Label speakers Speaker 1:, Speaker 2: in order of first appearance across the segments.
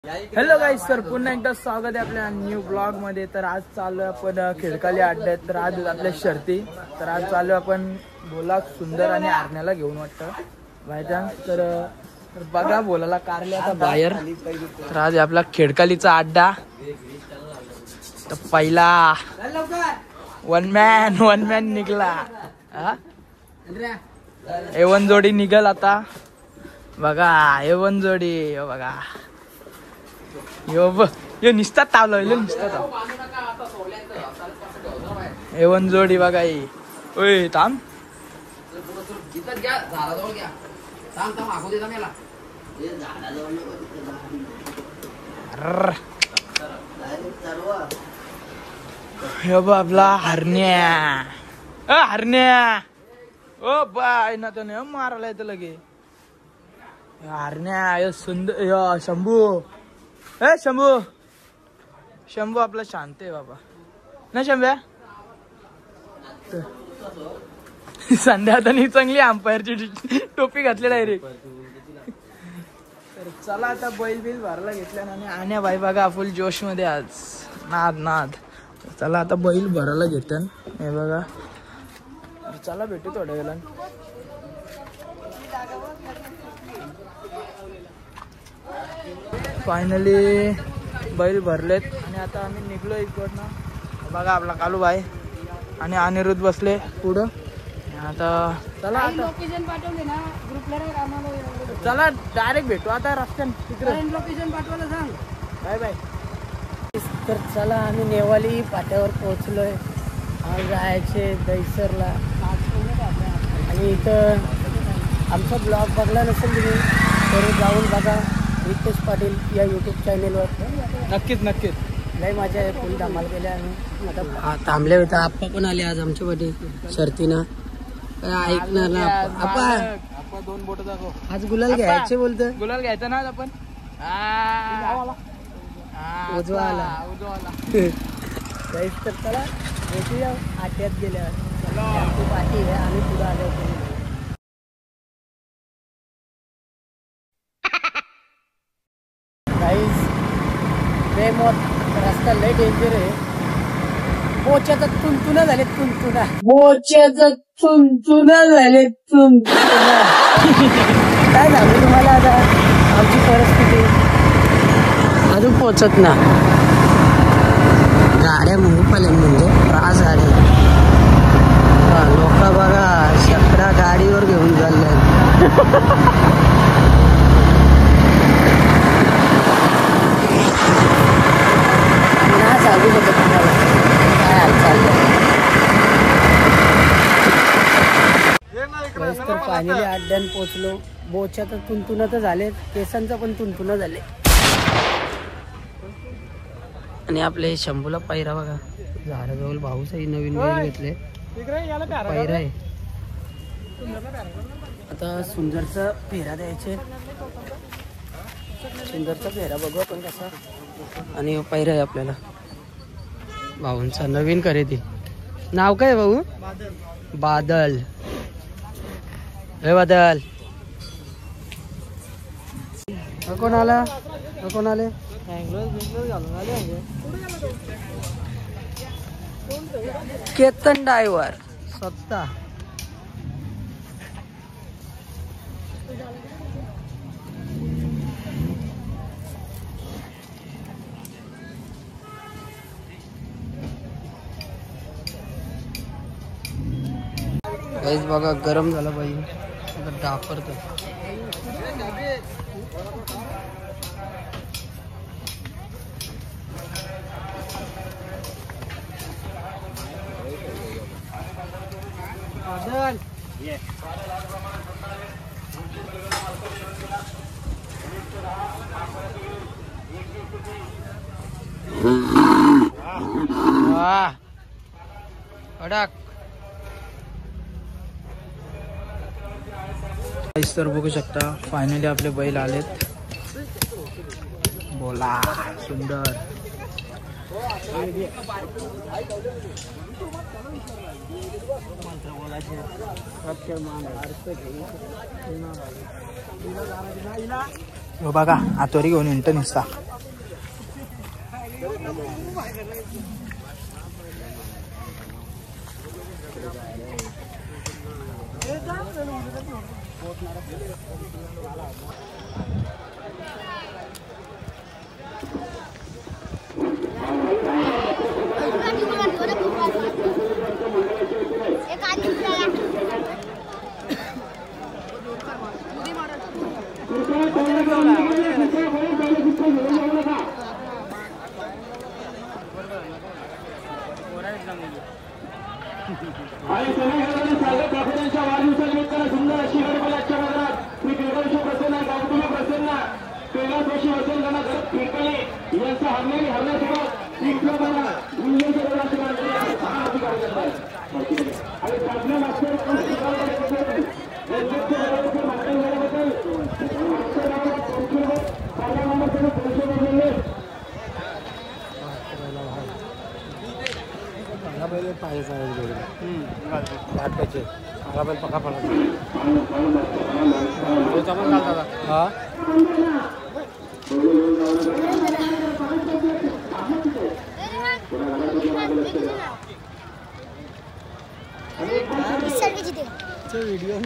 Speaker 1: Hello गाईस, तर पुन्हा एकदा स्वागत आहे आपल्या न्यू ब्लॉग मध्ये। तर आज चालू आपण खेडकाली अड्ड्यात। तर आज आपल्या शर्ती। तर आज चालू आपण बोला सुंदर आणि आरण्याला घेऊन वाटतं भाईजान। तर बघा बोलाला कारले आता बाहेर। तर आज आपला खेडकालीचा अड्डा। तर पहिला वन मॅन निघला। एवन जोडी निघल आता बघा। एवन जोडी बघा। यो निस्तात तावलं निस्तात एवन जोडी बघा। ओय थांब आपला हरण्या हरण्या ओ बाय ना तर नाही मारायला येतं लगे हरण्या। सुंदर शंभू शंभू आपला शांत आहे बाबा ना शंभ्या। संध्या आता नाही चांगली अंपायरची टोपी घातली डायरेक्ट। तर चला आता बैल भरायला घेतल्या आणि बाई बघा फुल जोश मध्ये आज नाद। चला आता बैल भरायला घेतात हे बघा। चला भेटू थोड्या वेळा। फायनली बैल भरलेत आणि आता आम्ही निघलो इकडनं। बघा आपला कालू भाई आणि अनिरुद्ध बसले पुढं। आता चला आता लोकेशन पाठवले ना ग्रुपला। चला डायरेक्ट भेटू आता रस्त्याने तिकडे लोकेशन पाठवायला सांग। Bye bye. तर चला आम्ही नेवाली पाट्यावर पोहोचलोय। आज जायचे दहीसरला आणि इथं आमचा ब्लॉग बघला नसेल तुम्ही तर जाऊन बघा रितेश पाटील या यूट्यूब चॅनेलवर। नक्कीच लय मजा आहे, फुल धमाल केल्या आम्ही। आता थांबले होते आप्पा पण आले आज आमच्यासाठी शर्तीनं। काय ऐकणार ना आप्पा दोन बोट दाखव। आज गुलाल घ्यायचे बोलतो। गुलाल घ्यायचा ना आपण उजवा आला तर चला भेटूया आट्यात गेल्यावर। आमची पाठी आहे आम्ही पुढे आलो होतो। रस्ता लय डेंजर आहे। बोच्याचा तुंतुना झाले तुंतुना काय झालं तुम्हाला आता आमची परिस्थिती अजून पोचत ना। गाड्या मुंगपाल्या म्हणजे त्रास गाडी लोक बघा शेकडा गाडीवर घेऊन चालले। तर फायनली अड्ड्यान पोचलो। बोच्या तर तुंतुना तर झाले, केसांचा पण तुंतुना झाले। आणि आपले शंभूला पैरा बघा झाडाजवळ भाऊसही नवीन बैल घेतले पैरा आहे। आता सुंदरचा फेरा द्यायचे। सुंदरचा फेरा बघू आपण कसा। आणि पैरा आहे आपल्याला भाऊंचा नवीन खरेदी। नाव काय भाऊ? बादल। बादल कोण आला कोण आले? केतन ड्रायव्हर स्वतः। गाईस बघा गरम झाला बाई आता डाफरतो। अडक तर बघू शकता फायनली आपले बैल आलेत। बोला सुंदर हो बघा आतोरी घेऊन इंटर निसता.
Speaker 2: आणि सगळ्यांना स्वागत कापड्यांच्या वाढदिवसानिमित्तानं सुंदर अशी गडबलाच्या मैदानात मी क्रीडाविषयी प्रसन्न गावतुला प्रसन्न क्रीडाविषयी वसन करणार फिरकले यांचा हरण्यासोबत इथलं मला मुंबईच्या रोडाची आणि चांगल्या मास्टर पका पडा हा व्हिडिओ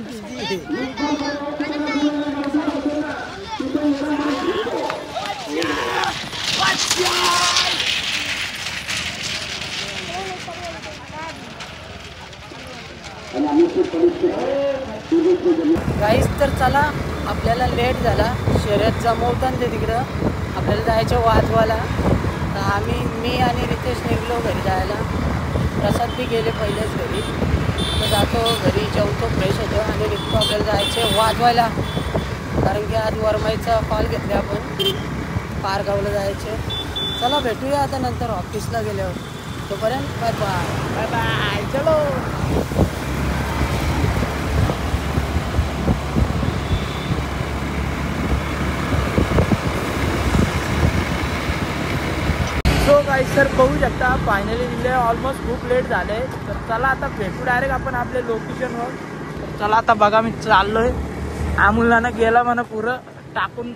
Speaker 3: गाईस तर चला आपल्याला लेट झाला शर्यत जमवताना ते तिकडं आपल्याला जायचं वाजवाला तर मी आणि रितेश निघलो घरी जायला. प्रसाद बी गेले पहिलेच घरी तर जातो घरी जेवतो फ्रेश होतो आणि निघतो आपल्याला जायचे वाजवायला कारण की आज वरमाईचा कॉल घेतले आपण पारगावला जायचे. चला भेटूया आता नंतर ऑफिसला गेल्यावर. तोपर्यंत बाय बाय बाय बाय चलो.
Speaker 1: सो गाईस सर बघू शकता फायनली दिले ऑलमोस्ट खूप लेट झाले. तर चला आता भेटू डायरेक्ट आपण आपल्या लोकेशनवर. चला आता बघा मी चाललोय. अमोलानं गेला म्हणा पुरं टाकून.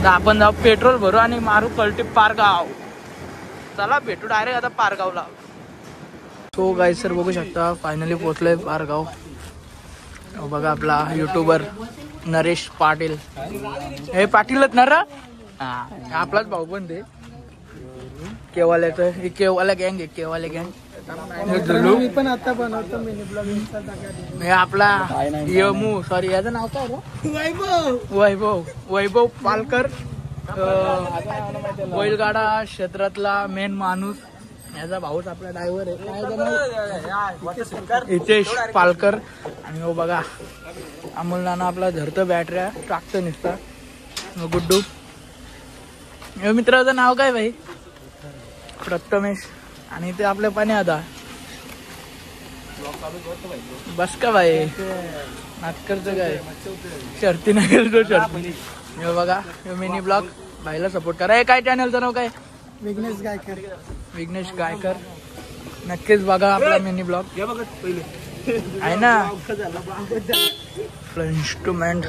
Speaker 1: आपण जाऊ पेट्रोल भरू आणि मारू कल्टी पारगाव. चला भेटू डायरेक्ट आता पारगावला. सो गाईस सर बघू शकता फायनली पोहोचलोय पारगाव. बघा आपला युट्यूबर नरेश पाटील. हे पाटीलच ना रा आपलाच भाऊ पण ते केवाल्याचं. केवाला गँग आहे केवाले गँग.
Speaker 3: मी पण आता बनवतो मिनी ब्लॉग.
Speaker 1: हे आपला यमू सॉरी याचं नाव काय वैभव वैभव पालकर. बैलगाडा क्षेत्रातला मेन माणूस. याचा भाऊच आपला ड्रायव्हर आहे हितेश पालकर. आणि हो बघा अमोल नाना आपला धरतं बॅटऱ्या टाकतं निसता. गुड्डू हे मित्राचं नाव काय भाई प्रथमेश. आणि ते आपल्या पाणी आता बस का भाई नाटकरचं काय शर्ती नाही गेलो शर्ती. हे बघा मिनी ब्लॉग भाईला सपोर्ट करा. हे काय चॅनलचं नाव काय
Speaker 3: विघ्नेश गायकर.
Speaker 1: विघ्नेश गायकर नक्कीच बघा आपला मिनी ब्लॉग आहे ना आपला इन्स्ट्रुमेंट.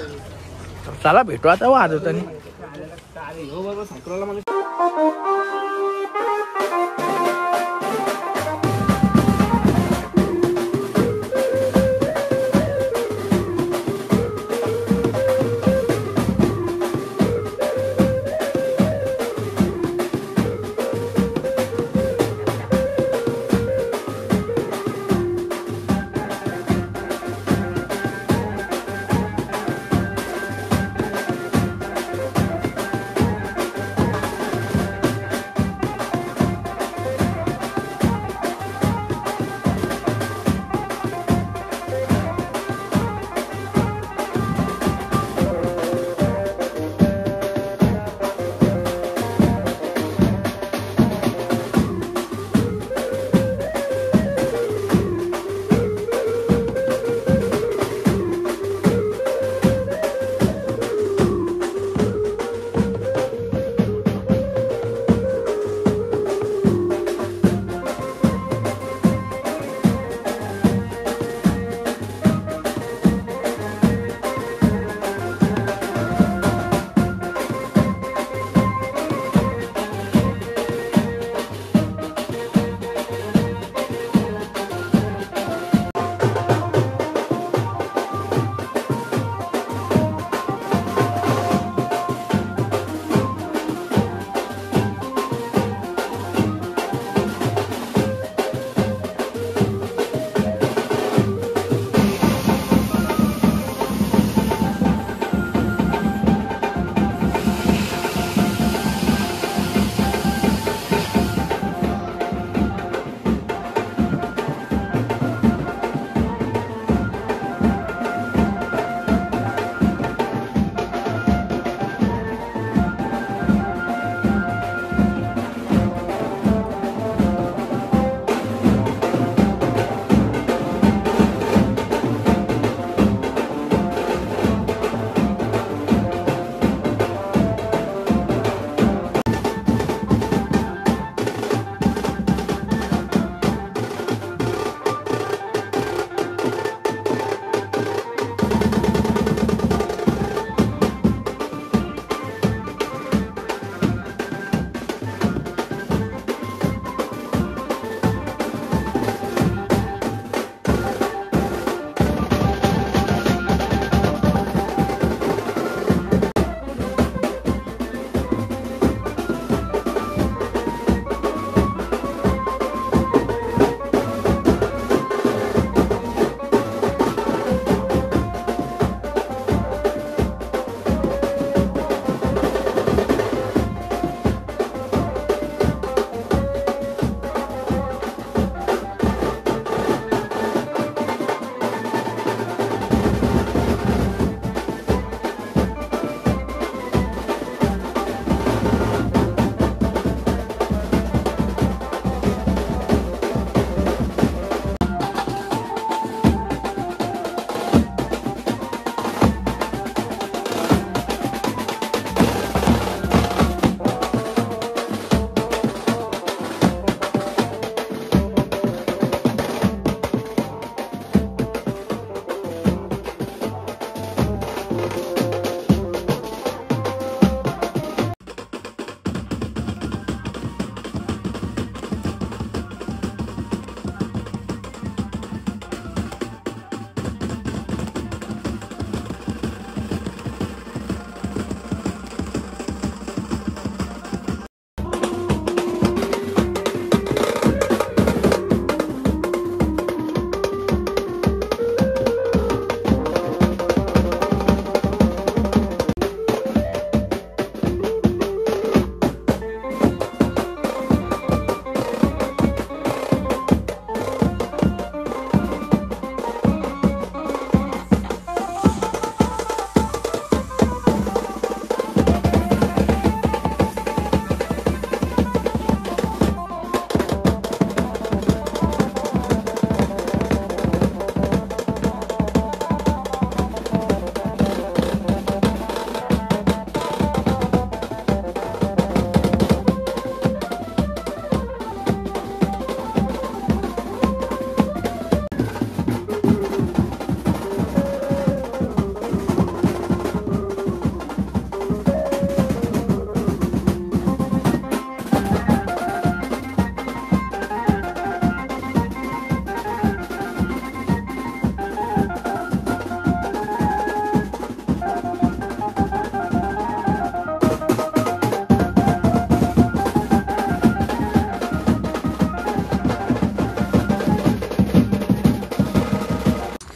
Speaker 1: चला भेटू आता वाजवतानी.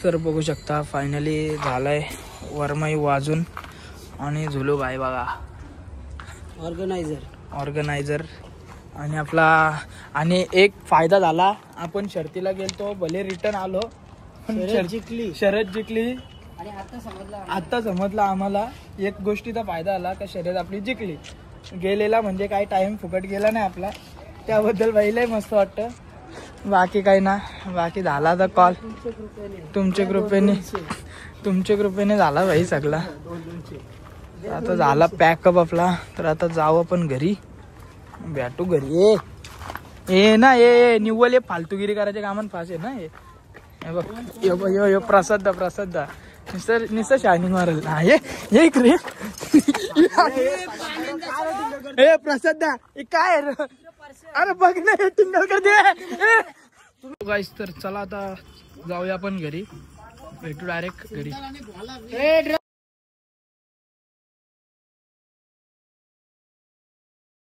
Speaker 1: तर बघू शकता फायनली झालाय वरमाई वाजून आणि झुलू भाई बघा ऑर्गनायझर आणि आपला आणि एक फायदा झाला आपण शर्तीला गेलतो भले रिटर्न आलो पण शर्यत जिंकली
Speaker 3: आणि
Speaker 1: आता समजलं आम्हाला एक गोष्टीचा फायदा आला का शर्यत आपली जिंकली गेलेला म्हणजे काही टाइम फुकट गेला नाही आपला त्याबद्दल भाईला मस्त वाटतं बाकी काही ना बाकी झाला तर कॉल तुमच्या कृपेने झाला भाई सगळा आता झाला पॅकअप आपला तर आता जाऊ आपण घरी भेटू घरी ए ना ए निव्वल ये फालतूगिरी करायच्या कामान फास आहे ना हे बघ यो प्रसाद निसर शायनिंग मारल ये इकडे ए प्रसाद काय अरे बघ ना टिंगल कर दे गाइस तर चला आता जाऊया आपण घरी भेटू डायरेक्ट घरी